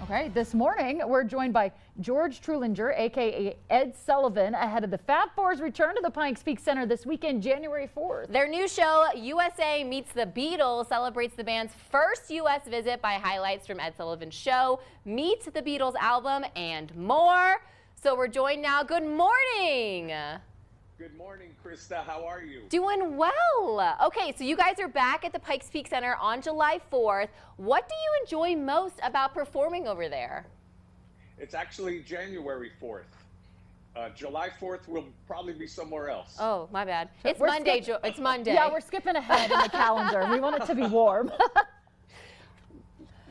Okay, this morning we're joined by George Trulinger, aka Ed Sullivan, ahead of the Fab Four's return to the Pikes Peak Center this weekend, January 4th. Their new show, USA Meets The Beatles, celebrates the band's first U.S. visit by highlights from Ed Sullivan's show, Meet The Beatles album, and more. So we're joined now. Good morning. Good morning, Krista. How are you? Doing well. Okay, so you guys are back at the Pikes Peak Center on July 4th. What do you enjoy most about performing over there? It's actually January 4th. July 4th will probably be somewhere else. Oh, my bad. It's Monday. It's Monday. Yeah, we're skipping ahead in the calendar. We want it to be warm.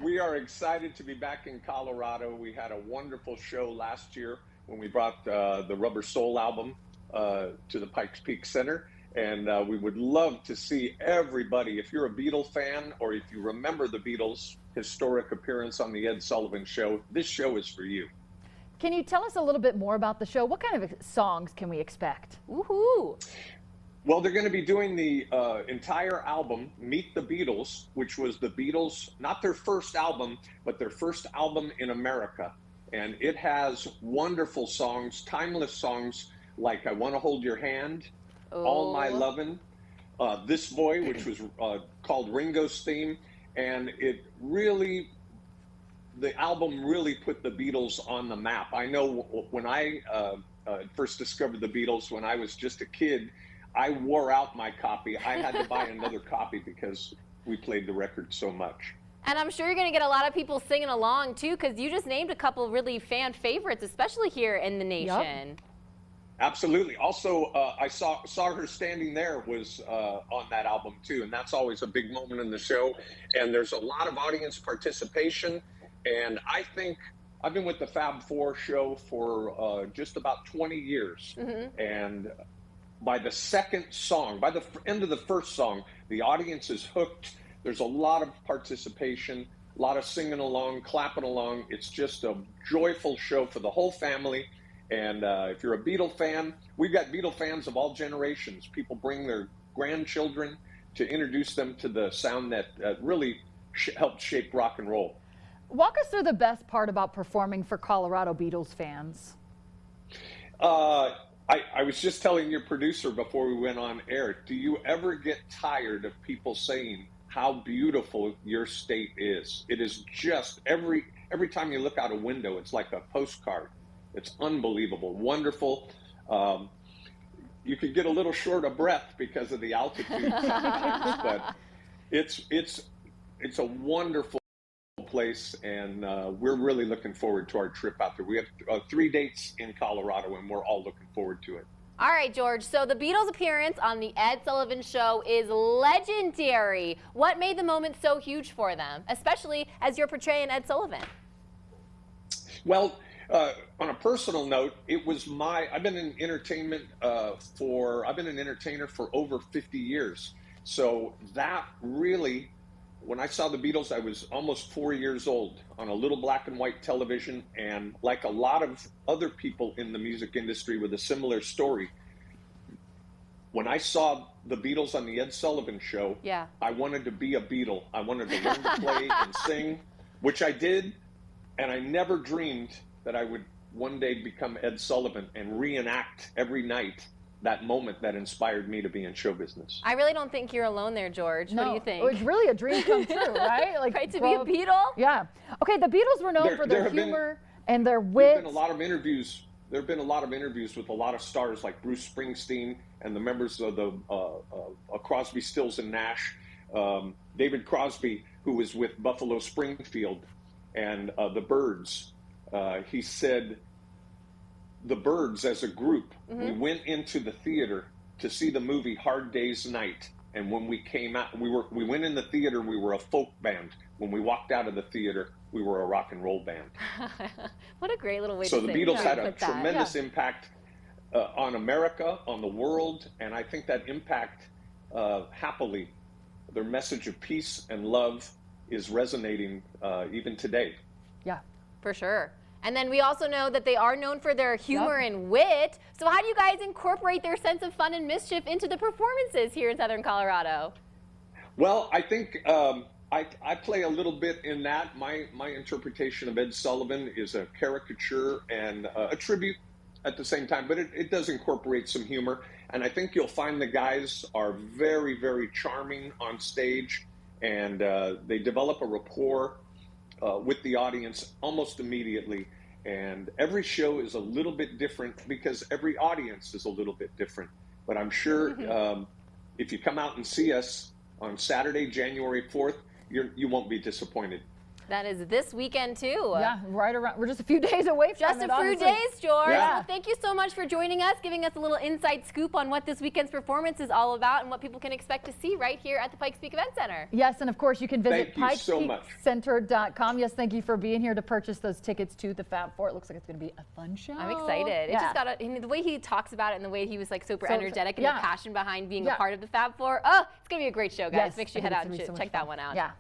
We are excited to be back in Colorado. We had a wonderful show last year when we brought the Rubber Soul album to the Pikes Peak Center, and we would love to see everybody. If you're a Beatle fan, or if you remember the Beatles' historic appearance on the Ed Sullivan Show, this show is for you. Can you tell us a little bit more about the show? What kind of songs can we expect? Woohoo! Well, they're going to be doing the entire album, Meet the Beatles, which was the Beatles, not their first album, but their first album in America. And it has wonderful songs, timeless songs, like I Want to Hold Your Hand, All My Lovin', This Boy, which was called Ringo's theme. And it really, the album really put the Beatles on the map. I know when I first discovered the Beatles, when I was just a kid, I wore out my copy. I had to buy another copy because we played the record so much. And I'm sure you're going to get a lot of people singing along, too, because you just named a couple really fan favorites, especially here in the nation. Yep. Absolutely. Also, I saw her standing there was on that album too, and that's always a big moment in the show. And there's a lot of audience participation, and I think I've been with the Fab Four show for just about 20 years. Mm-hmm. And by the second song, by the end of the first song, the audience is hooked. There's a lot of participation, a lot of singing along, clapping along. It's just a joyful show for the whole family. And if you're a Beatle fan, we've got Beatle fans of all generations. People bring their grandchildren to introduce them to the sound that really helped shape rock and roll. Walk us through the best part about performing for Colorado Beatles fans. I was just telling your producer before we went on air, do you ever get tired of people saying how beautiful your state is? It is just, every time you look out a window, it's like a postcard. It's unbelievable, wonderful. You could get a little short of breath because of the altitude sometimes, but it's a wonderful place, and we're really looking forward to our trip out there. We have 3 dates in Colorado, and we're all looking forward to it. All right, George, so the Beatles' appearance on the Ed Sullivan Show is legendary. What made the moment so huge for them, especially as you're portraying Ed Sullivan? Well, on a personal note, it was I've been in entertainment I've been an entertainer for over 50 years. So that really, when I saw the Beatles, I was almost 4 years old on a little black and white television. And like a lot of other people in the music industry with a similar story, when I saw the Beatles on the Ed Sullivan Show, yeah, I wanted to be a Beatle. I wanted to learn to play and sing, which I did. And I never dreamed that I would one day become Ed Sullivan and reenact every night that moment that inspired me to be in show business. I really don't think you're alone there, George. No, what do you think? It's really a dream come true, right? Like, right, to be a Beatle? Yeah. Okay, the Beatles were known for their humor and their wit. There have been a lot of interviews. There have been a lot of interviews with a lot of stars like Bruce Springsteen and the members of the Crosby, Stills and Nash. David Crosby, who was with Buffalo Springfield, and the Byrds. He said, the Byrds as a group, we went into the theater to see the movie Hard Day's Night. And when we came out, we went in the theater, we were a folk band. When we walked out of the theater, we were a rock and roll band. What a great little way to say it. So the Beatles had a tremendous tremendous impact on America, on the world. And I think that impact, happily, their message of peace and love is resonating even today. Yeah, for sure. And then we also know that they are known for their humor and wit. So how do you guys incorporate their sense of fun and mischief into the performances here in Southern Colorado? Well, I think I play a little bit in that. My interpretation of Ed Sullivan is a caricature and a tribute at the same time, but it does incorporate some humor. And I think you'll find the guys are very, very charming on stage, and they develop a rapport with the audience almost immediately. And every show is a little bit different because every audience is a little bit different. But I'm sure if you come out and see us on Saturday, January 4th, you won't be disappointed. That is this weekend too. Yeah, right around. We're just a few days away from Just it. a few honestly. days, George. Yeah. Well, thank you so much for joining us, giving us a little inside scoop on what this weekend's performance is all about and what people can expect to see right here at the Pikes Peak Event Center. Yes, and of course you can visit Thank pikespeakcenter.com. Yes, thank you for being here to purchase those tickets to the Fab Four. It looks like it's going to be a fun show. I'm excited. Yeah. It just got the way he talks about it and the way he was like super energetic and yeah. the passion behind being Yeah. a part of the Fab Four. Oh, it's going to be a great show, guys. Yes, Make sure I you head think out it's and gonna be so check much that fun. one out. Yeah.